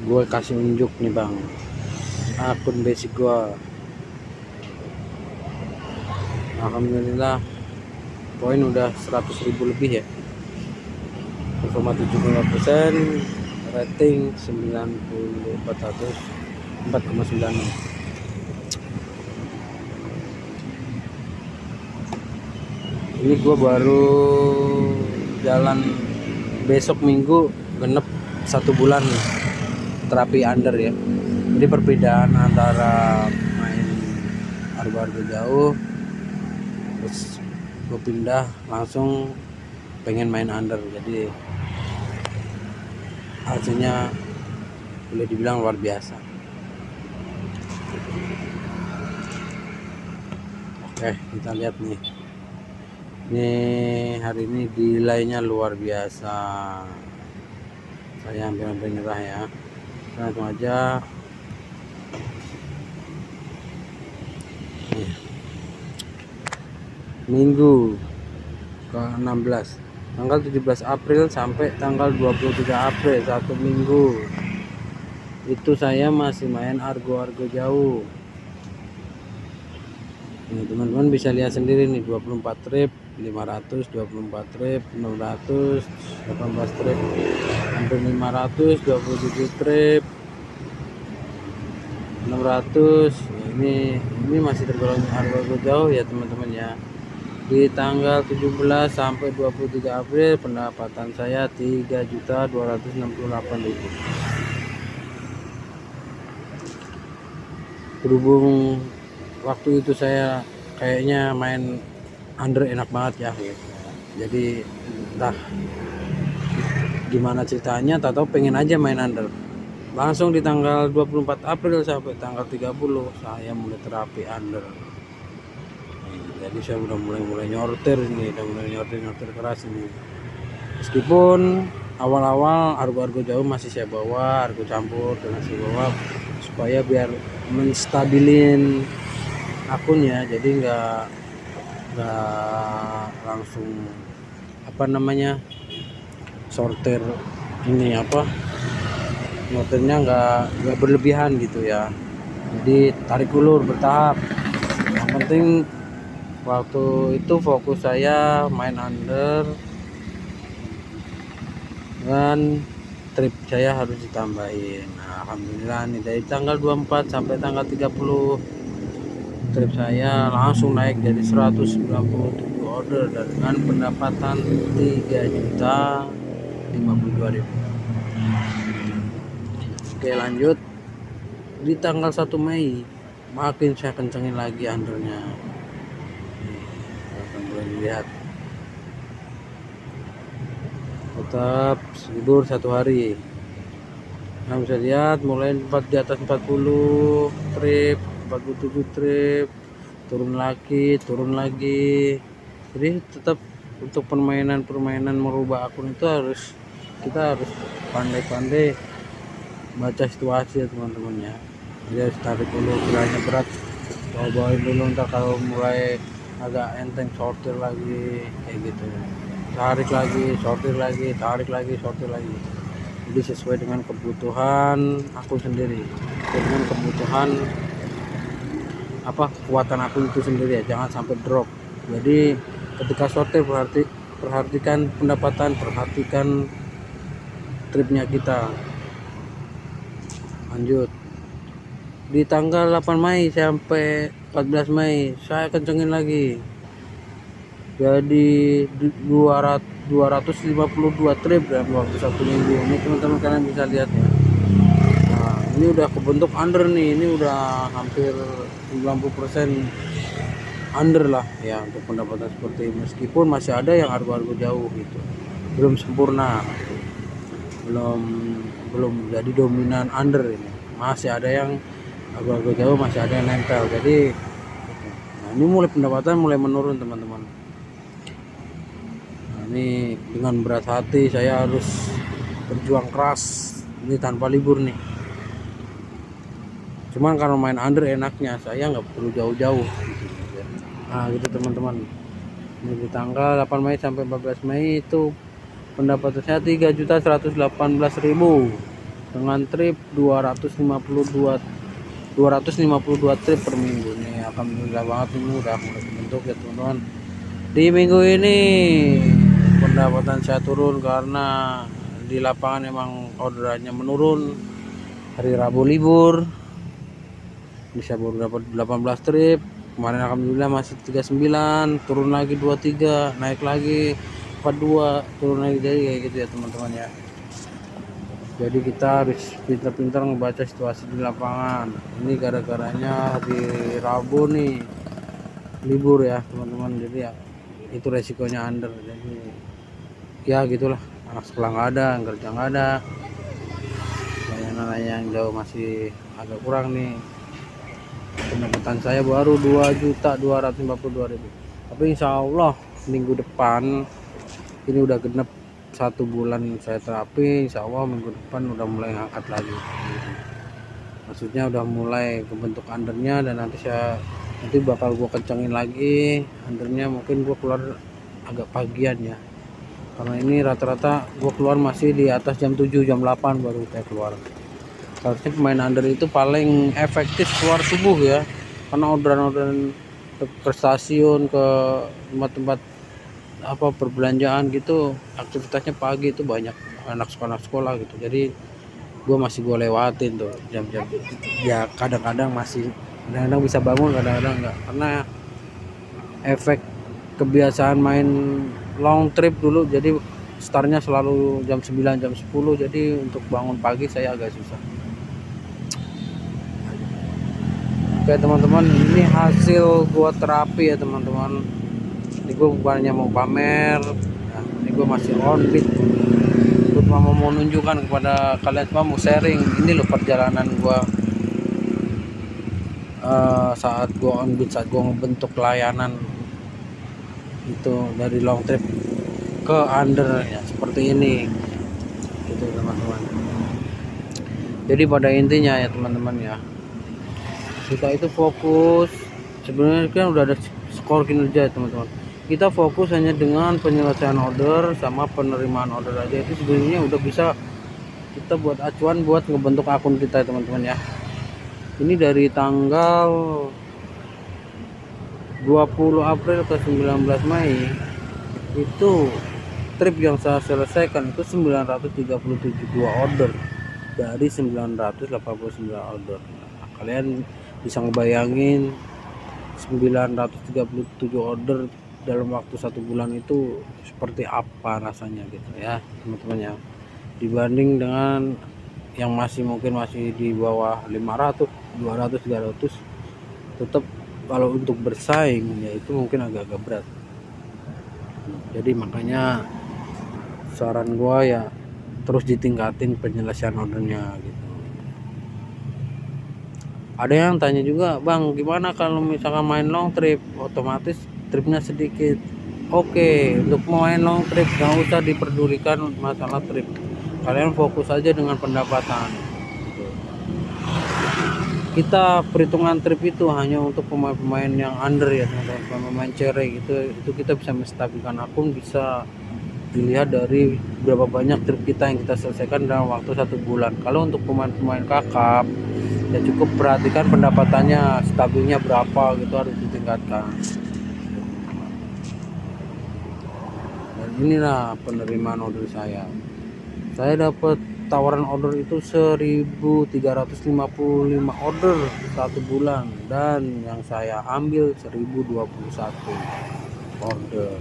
gue kasih unjuk nih bang, akun basic gue. Alhamdulillah poin udah 100.000 lebih ya, 0,75%, rating 4,96. Ini gue baru jalan besok minggu genep 1 bulan terapi under ya. Jadi perbedaan antara main argo-argo jauh terus gue pindah langsung pengen main under, jadi hasilnya boleh dibilang luar biasa. Oke, kita lihat nih. Ini hari ini delay-nya luar biasa. Saya hampir nyerah ya. Langsung aja. Nih. Minggu ke-16, tanggal 17 April sampai tanggal 23 April, 1 minggu. Itu saya masih main argo-argo jauh. Nih, teman-teman bisa lihat sendiri nih, 24 trip, 500, 24 trip, 600, 18 trip, hampir 500, 27 trip, 600. Ini masih tergolong argo jauh ya teman-teman ya. Di tanggal 17 sampai 23 April pendapatan saya 3.268.000. Berhubung waktu itu saya kayaknya main under enak banget ya gitu. Jadi entah gimana ceritanya, tahu pengen aja main under. Langsung di tanggal 24 April sampai tanggal 30 saya mulai terapi under. Jadi saya udah mulai nyortir ini, udah mulai nyortir keras ini. Meskipun awal-awal argo-argo jauh masih saya bawa, argo campur dan saya bawa supaya biar menstabilin akunnya, jadi nggak langsung sortir ini nyortirnya nggak berlebihan gitu ya. Jadi tarik ulur bertahap. Yang penting waktu itu fokus saya main under dan trip saya harus ditambahin. Nah, alhamdulillah nih dari tanggal 24 sampai tanggal 30 trip saya langsung naik dari 197 order dengan pendapatan 3.052.000. Oke, lanjut. Di tanggal 1 Mei makin saya kencengin lagi undernya. Boleh dilihat, tetap libur 1 hari. Nah, bisa lihat mulai di atas 40 trip, 47 trip, turun lagi. Jadi tetap untuk permainan merubah akun itu kita harus pandai-pandai baca situasi ya teman-teman ya. Jadi harus tarik dulu, kiranya berat bawain dulu, ntar kalau mulai agak enteng sortir lagi kayak gitu, tarik lagi, sortir lagi, tarik lagi, sortir lagi. Jadi sesuai dengan kebutuhan akun sendiri, dengan kebutuhan kekuatan akun itu sendiri ya, jangan sampai drop. Jadi ketika sortir perhatikan pendapatan, perhatikan tripnya kita. Lanjut di tanggal 8 Mei sampai 14 Mei saya kencengin lagi, jadi 252 trip dalam waktu 1 minggu. Ini teman-teman kalian bisa lihat ya. Nah, ini udah kebentuk under nih, ini udah hampir 90% under lah ya untuk pendapatan seperti ini. Meskipun masih ada yang argo-argo jauh gitu, belum sempurna, belum jadi dominan under. Ini masih ada yang argo-argo jauh, masih ada yang nempel. Jadi ini pendapatan mulai menurun teman-teman. Nah, ini dengan berat hati saya harus berjuang keras ini tanpa libur nih. Cuman kalau main under enaknya saya nggak perlu jauh-jauh gitu. Nah gitu teman-teman, ini di tanggal 8 Mei sampai 14 Mei itu pendapatan saya 3.118.000. dengan trip 252 trip per minggu nih. Alhamdulillah banget ini udah mulai bentuk ya teman-teman. Di minggu ini pendapatan saya turun karena di lapangan emang orderannya menurun. Hari Rabu libur, bisa baru dapat 18 trip. Kemarin alhamdulillah masih 39, turun lagi 23, naik lagi 42, turun lagi, jadi kayak gitu ya teman-teman ya. Jadi kita harus pintar-pintar membaca situasi di lapangan. Ini gara-garanya hari Rabu nih libur ya teman-teman, jadi ya itu resikonya under. Jadi ya gitulah, anak sekolah nggak ada, kerja nggak ada, layanan yang jauh masih agak kurang nih. Pendapatan saya baru 2.242.000, tapi insya Allah minggu depan ini udah genep 1 bulan saya terapi. Insya Allah minggu depan udah mulai ngangkat lagi, maksudnya udah mulai kebentuk undernya, dan nanti bakal gua kencangin lagi undernya. Mungkin gua keluar agak pagian ya, karena ini rata-rata gua keluar masih di atas jam 7 jam 8 baru saya keluar. Harusnya pemain under itu paling efektif keluar subuh ya, karena orderan-orderan ke stasiun, ke tempat-tempat apa perbelanjaan gitu, aktivitasnya pagi itu banyak anak sekolah gitu. Jadi gue lewatin tuh jam-jam ya, kadang-kadang bisa bangun, kadang-kadang enggak, karena efek kebiasaan main long trip dulu. Jadi startnya selalu jam 9 jam 10, jadi untuk bangun pagi saya agak susah. Oke teman-teman, ini hasil gua terapi ya teman-teman. Ini gua bukannya mau pamer, nah, ini gua masih on beat. Gua cuma mau menunjukkan kepada kalian semua, mau sharing ini loh perjalanan gua saat gua on beat, saat gua ngebentuk layanan itu dari long trip ke under ya, seperti ini gitu teman-teman. Jadi pada intinya ya teman-teman ya, kita itu fokus, sebenarnya kan udah ada skor kinerja teman-teman. Kita fokus hanya dengan penyelesaian order sama penerimaan order aja, itu sebenarnya udah bisa kita buat acuan buat ngebentuk akun kita teman-teman ya. Ini dari tanggal 20 April ke 19 Mei itu trip yang saya selesaikan itu 937 order dari 989 order. Nah, kalian bisa ngebayangin 937 order dalam waktu 1 bulan itu seperti apa rasanya gitu ya teman-teman ya, dibanding dengan yang mungkin masih di bawah 500, 200, 300. Tetap kalau untuk bersaing ya itu mungkin agak-agak berat. Jadi makanya saran gua ya terus ditingkatin penyelesaian ordernya gitu. Ada yang tanya juga, bang gimana kalau misalkan main long trip otomatis tripnya sedikit? Oke, untuk main long trip gak usah diperdulikan masalah trip, kalian fokus aja dengan pendapatan. Kita perhitungan trip itu hanya untuk pemain-pemain yang under ya teman-teman, pemain cerai gitu. Itu kita bisa menstabilkan akun, bisa dilihat dari berapa banyak trip kita yang kita selesaikan dalam waktu 1 bulan. Kalau untuk pemain-pemain kakap ya cukup perhatikan pendapatannya stabilnya berapa gitu, harus ditingkatkan. Dan inilah penerimaan order saya dapat tawaran order itu 1.355 order 1 bulan, dan yang saya ambil 1.021 order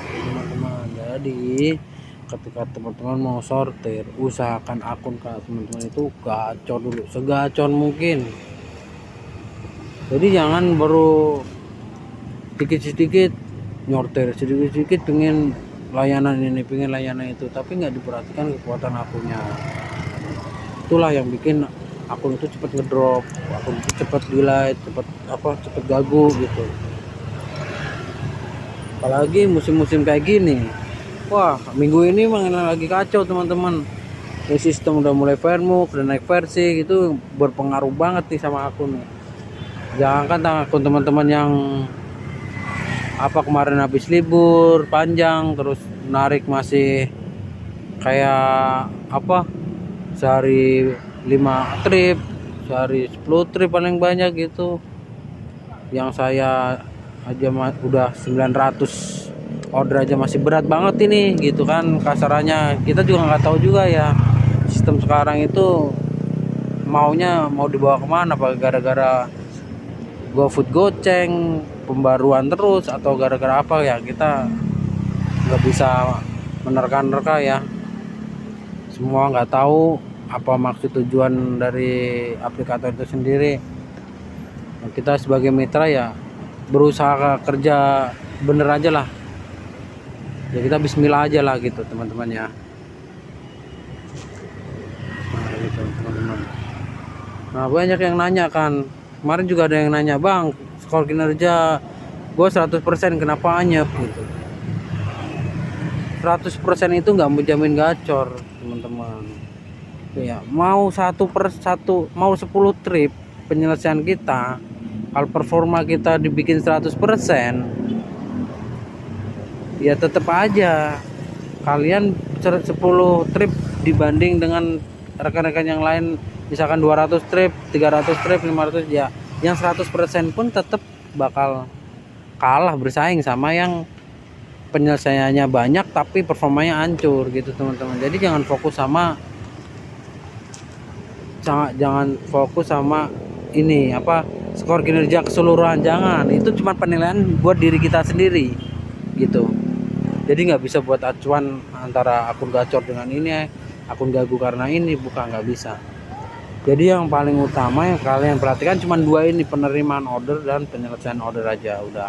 teman-teman. Jadi ketika teman-teman mau sortir, usahakan akun teman-teman itu gacor dulu, segacor mungkin. Jadi jangan baru sedikit-sedikit nyortir, sedikit-sedikit pengen layanan ini, pengen layanan itu, tapi nggak diperhatikan kekuatan akunnya. Itulah yang bikin akun itu cepat ngedrop, akun itu cepat delete, cepat gagu gitu. Apalagi musim-musim kayak gini, wah minggu ini memang lagi kacau teman-teman. Sistem udah mulai firmware, udah naik versi gitu, berpengaruh banget nih sama akun. Jangan kan akun teman-teman yang kemarin habis libur panjang terus narik masih kayak sehari 5 trip, sehari 10 trip paling banyak gitu. Yang saya aja udah 900 order aja masih berat banget ini gitu kan kasarannya. Kita juga nggak tahu juga ya sistem sekarang itu maunya mau dibawa kemana, apa gara-gara GoFood goceng pembaruan terus atau gara-gara apa ya, kita nggak bisa menerka-nerka ya. Semua nggak tahu apa maksud tujuan dari aplikator itu sendiri. Nah, kita sebagai mitra ya berusaha kerja bener aja lah ya, kita bismillah aja lah gitu teman-teman ya. Nah gitu teman-teman. Nah banyak yang nanya kan, kemarin juga ada yang nanya, bang skor kinerja gue 100% kenapa anyep gitu. 100% itu nggak menjamin gacor teman-teman ya. Mau 1/1 mau 10 trip penyelesaian kita, kalau performa kita dibikin 100%, ya tetap aja kalian 10 trip dibanding dengan rekan-rekan yang lain misalkan 200 trip, 300 trip, 500, ya yang 100% pun tetap bakal kalah bersaing sama yang penyelesaiannya banyak tapi performanya hancur gitu teman-teman. Jadi jangan fokus sama ini apa skor kinerja keseluruhan, jangan. Itu cuma penilaian buat diri kita sendiri gitu. Jadi nggak bisa buat acuan antara akun gacor dengan ini, akun gagu karena ini, bukan, nggak bisa. Jadi yang paling utama yang kalian perhatikan cuma dua ini, penerimaan order dan penyelesaian order aja udah.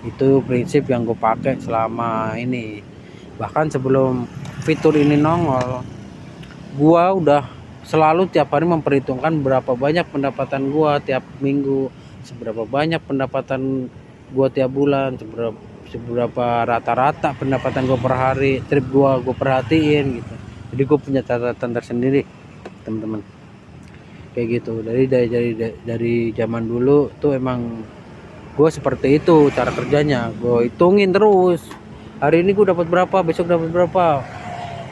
Itu prinsip yang gue pakai selama ini. Bahkan sebelum fitur ini nongol, gue udah selalu tiap hari memperhitungkan berapa banyak pendapatan gue tiap minggu, seberapa banyak pendapatan gue tiap bulan, seberapa rata-rata pendapatan gue per hari, trip gue perhatiin gitu. Jadi gue punya catatan tersendiri teman-teman kayak gitu. Dari zaman dulu tuh emang gue seperti itu cara kerjanya. Gue hitungin terus, hari ini gue dapat berapa, besok dapat berapa,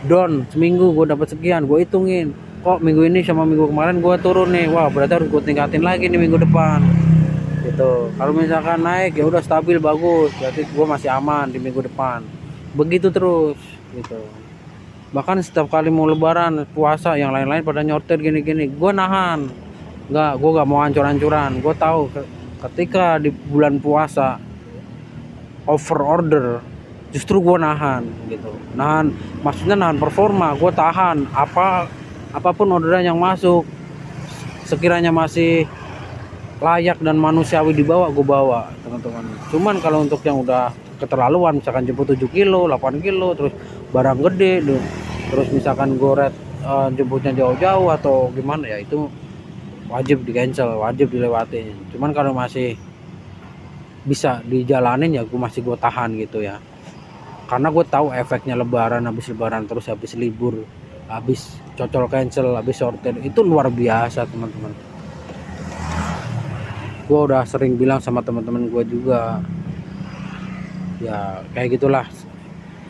down seminggu gue dapat sekian, gue hitungin kok minggu ini sama minggu kemarin gue turun nih, wah berarti harus gue tingkatin lagi nih minggu depan gitu. Kalau misalkan naik ya udah stabil bagus, berarti gue masih aman di minggu depan, begitu terus gitu. Bahkan setiap kali mau lebaran puasa yang lain-lain pada nyortir gini-gini, gue nahan, gue nggak mau hancur-hancuran. Gue tahu ketika di bulan puasa over order justru gue nahan gitu. Nahan maksudnya nahan performa, gue tahan apapun orderan yang masuk, sekiranya masih layak dan manusiawi dibawa, gue bawa teman-teman. Cuman kalau untuk yang udah keterlaluan, misalkan jemput 7 kilo 8 kilo terus barang gede terus misalkan gue jemputnya jauh-jauh atau gimana ya, itu wajib di cancel, wajib dilewatin. Cuman kalau masih bisa dijalanin ya gue tahan gitu ya, karena gue tahu efeknya lebaran, habis lebaran terus habis libur, habis cocol cancel, habis sortir, itu luar biasa teman-teman. Gue udah sering bilang sama teman-teman gue juga ya kayak gitulah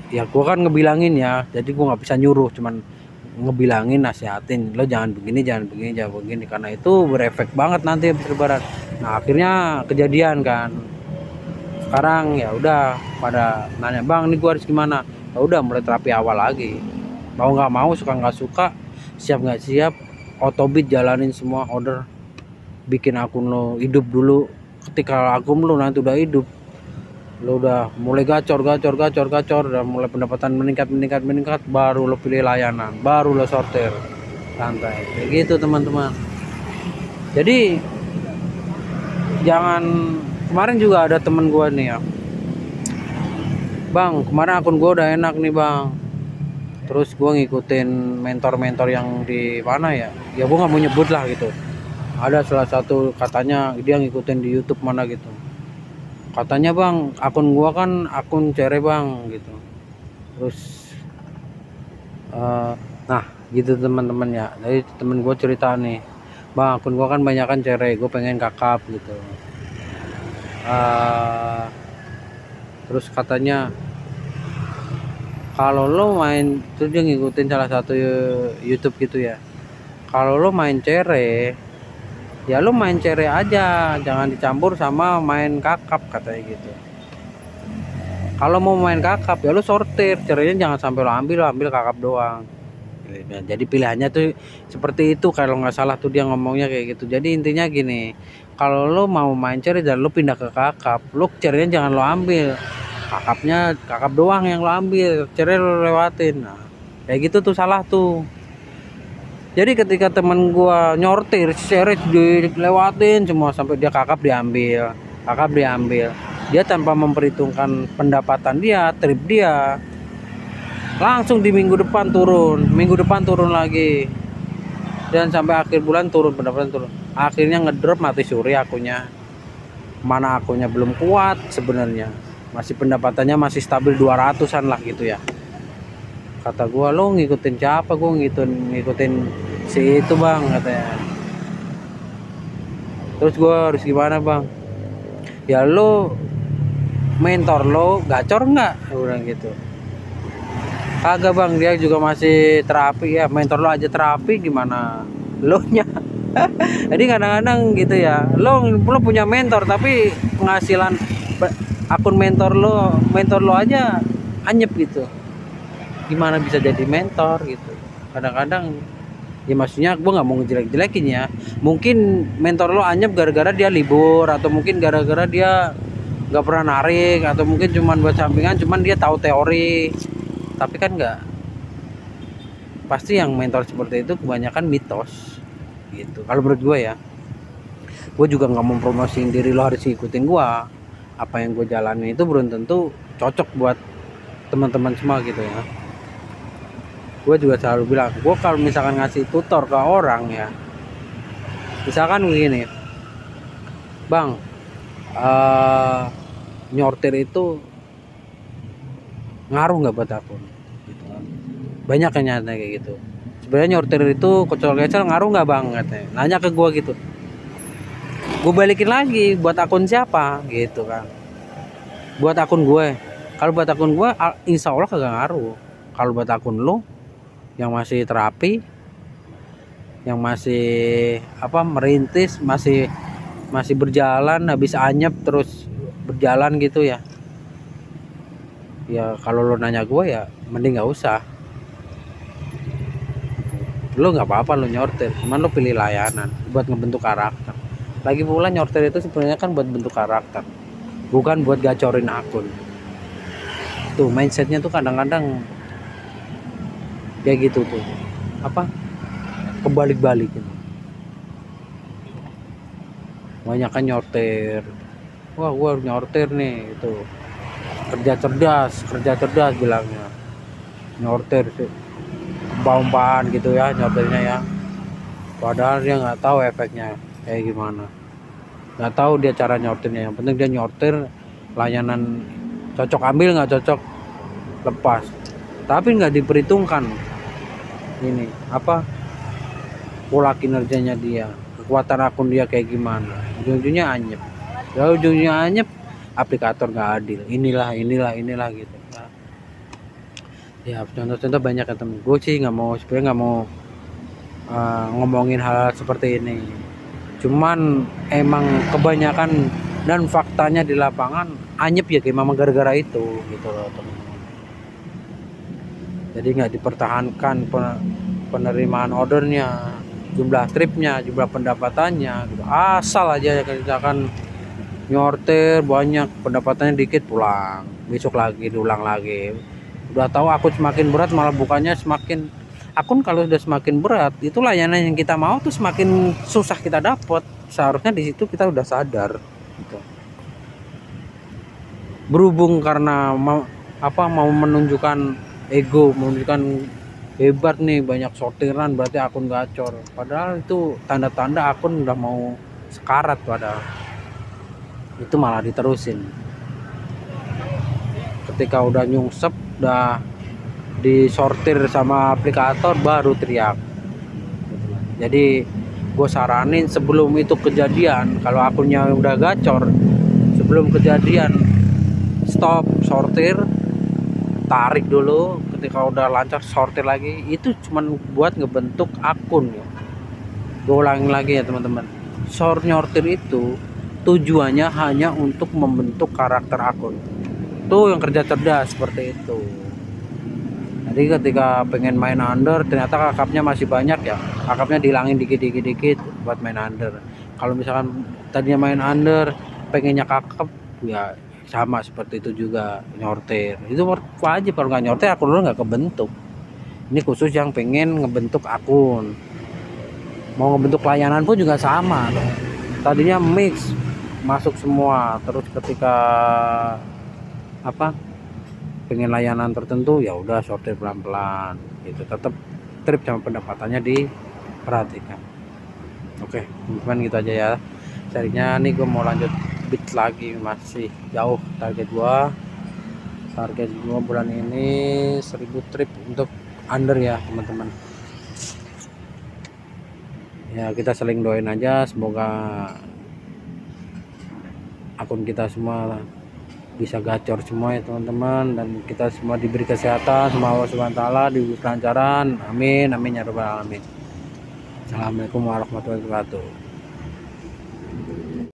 ya. Gue kan ngebilangin ya, jadi gue nggak bisa nyuruh, cuman ngebilangin, nasihatin, lo jangan begini, jangan begini, karena itu berefek banget nanti habis lebaran. Nah akhirnya kejadian kan. Sekarang ya udah pada nanya, bang ini gue harus gimana, ya udah mulai terapi awal lagi, mau nggak mau, suka nggak suka, siap nggak siap, autobit jalanin semua order, bikin akun lo hidup dulu. Ketika akun lo nanti udah hidup, lo udah mulai gacor, dan mulai pendapatan meningkat, baru lo pilih layanan, baru lo sortir, santai kayak gitu teman-teman. Jadi jangan, kemarin juga ada temen gue nih ya, bang kemarin akun gue udah enak nih bang, terus gue ngikutin mentor-mentor yang di mana ya gue nggak mau nyebut lah gitu. Ada salah satu katanya dia ngikutin di YouTube mana gitu, katanya bang akun gue kan akun cere bang gitu. Terus nah gitu teman-teman ya. Jadi temen gue cerita nih, bang akun gue kan banyak kan cere, gue pengen kakap gitu. Terus katanya Kalau lo main itu, dia ngikutin salah satu YouTube gitu ya, kalau lo main cere ya lo main cere aja, jangan dicampur sama main kakap katanya gitu. Kalau mau main kakap ya lo sortir, cerenya jangan sampai lo ambil kakap doang. Jadi pilihannya tuh seperti itu kalau nggak salah tuh, dia ngomongnya kayak gitu. Jadi intinya gini, kalau lo mau main cere dan lo pindah ke kakap, lo cerenya jangan lo ambil, kakap doang yang lo ambil, cere lo lewatin. Nah kayak gitu tuh salah tuh. Jadi ketika temen gua nyortir cere dilewatin semua sampai dia kakap diambil, dia tanpa memperhitungkan pendapatan dia, trip dia, langsung di minggu depan turun lagi, dan sampai akhir bulan pendapatan turun. Akhirnya ngedrop, mati suri akunnya. Mana akunnya belum kuat sebenarnya, masih pendapatannya masih stabil 200-an lah gitu ya. Kata gua, lo ngikutin siapa? Gua ngikutin si itu bang, katanya. Terus gua harus gimana bang? Ya lo mentor lo gacor nggak? Udah gitu. Kagak bang, dia juga masih terapi ya. Mentor lo aja terapi, gimana lo nya? Jadi kadang-kadang gitu ya, lo punya mentor tapi penghasilan akun mentor lo aja anyep gitu, gimana bisa jadi mentor gitu. Kadang-kadang ya maksudnya gue nggak mau ngejelek-jelekin ya, mungkin mentor lo anyep gara-gara dia libur, atau mungkin gara-gara dia nggak pernah narik, atau mungkin cuman buat sampingan, cuman dia tahu teori. Tapi kan nggak pasti yang mentor seperti itu kebanyakan mitos gitu kalau menurut gue ya. Gue juga nggak mau promosiin diri lo harus ikutin gue, apa yang gue jalanin itu belum tentu cocok buat teman-teman semua gitu ya. Gue juga selalu bilang, gue kalau misalkan ngasih tutor ke orang ya, misalkan begini bang, nyortir itu ngaruh nggak buat akun gitu kan. Banyak yang nyata kayak gitu, sebenarnya nyortir itu kocok-kocok ngaruh nggak bang, katanya nanya ke gue gitu. Gue balikin lagi, buat akun siapa gitu kan, buat akun gue. Kalau buat akun gue insya Allah kagak ngaruh. Kalau buat akun lo yang masih terapi, yang masih merintis, masih berjalan, habis anyep terus berjalan gitu ya, ya kalau lo nanya gue ya mending nggak usah. Lo nggak apa-apa lo nyortir, cuman lo pilih layanan buat ngebentuk karakter. Lagi pula nyortir itu sebenarnya kan buat bentuk karakter, bukan buat gacorin akun. Tuh mindsetnya tuh kadang-kadang kayak gitu tuh, kebalik-balik gitu. Banyak kan nyortir, wah gua harus nyortir nih, itu kerja cerdas bilangnya, nyortir sih umpaan gitu ya nyortirnya ya, padahal dia nggak tahu efeknya kayak gimana, nggak tahu dia cara nyortirnya. Yang penting dia nyortir layanan, cocok ambil, nggak cocok lepas. Tapi nggak diperhitungkan ini pola kinerjanya dia, kekuatan akun dia kayak gimana, ujung-ujungnya anyep. Ya ujungnya anyep, aplikator nggak adil, inilah gitu. Nah, ya contoh-contoh banyak ya temen. Gue sih sebenarnya nggak mau ngomongin hal seperti ini, cuman emang kebanyakan dan faktanya di lapangan anyep ya, kayak memang gara-gara itu gitu loh teman-teman. Jadi nggak dipertahankan penerimaan ordernya, jumlah tripnya, jumlah pendapatannya gitu. Asal aja ya, misalkan nyortir banyak pendapatannya dikit, pulang besok lagi diulang lagi. Udah tahu akun semakin berat malah bukannya semakin, akun kalau sudah semakin berat itu layanan yang kita mau tuh semakin susah kita dapat. Seharusnya di situ kita udah sadar gitu. Berhubung karena mau menunjukkan ego, menunjukkan hebat nih, banyak sortiran berarti akun gacor, padahal itu tanda-tanda akun udah mau sekarat. Padahal itu malah diterusin. Ketika udah nyungsep, udah disortir sama aplikator, baru teriak. Jadi gue saranin sebelum itu kejadian, kalau akunnya udah gacor, sebelum kejadian stop sortir, tarik dulu, ketika udah lancar sortir lagi. Itu cuman buat ngebentuk akun ya. Gue ulangin lagi ya teman-teman, nyortir itu tujuannya hanya untuk membentuk karakter akun. Tuh yang kerja cerdas seperti itu. Jadi ketika pengen main under, ternyata kakapnya masih banyak ya, kakapnya dihilangin dikit buat main under. Kalau misalkan tadinya main under pengennya kakap, ya sama seperti itu juga nyortir. Itu wajib, kalau nggak nyortir akun lu nggak kebentuk. Ini khusus yang pengen ngebentuk akun. Mau ngebentuk layanan pun juga sama. Tadinya mix masuk semua, terus ketika apa pengen layanan tertentu ya udah sortir pelan-pelan gitu, tetap trip sama pendapatannya diperhatikan. Oke teman-teman, gitu aja ya sharingnya. Nih gue mau lanjut bid lagi, masih jauh target gua bulan ini 1000 trip untuk under ya teman-teman ya. Kita saling doain aja, semoga akun kita semua bisa gacor semua ya teman-teman, dan kita semua diberi kesehatan sama Allah Subhanahu wa taala, diberi kelancaran, amin amin ya rabbal alamin. Assalamualaikum warahmatullahi wabarakatuh.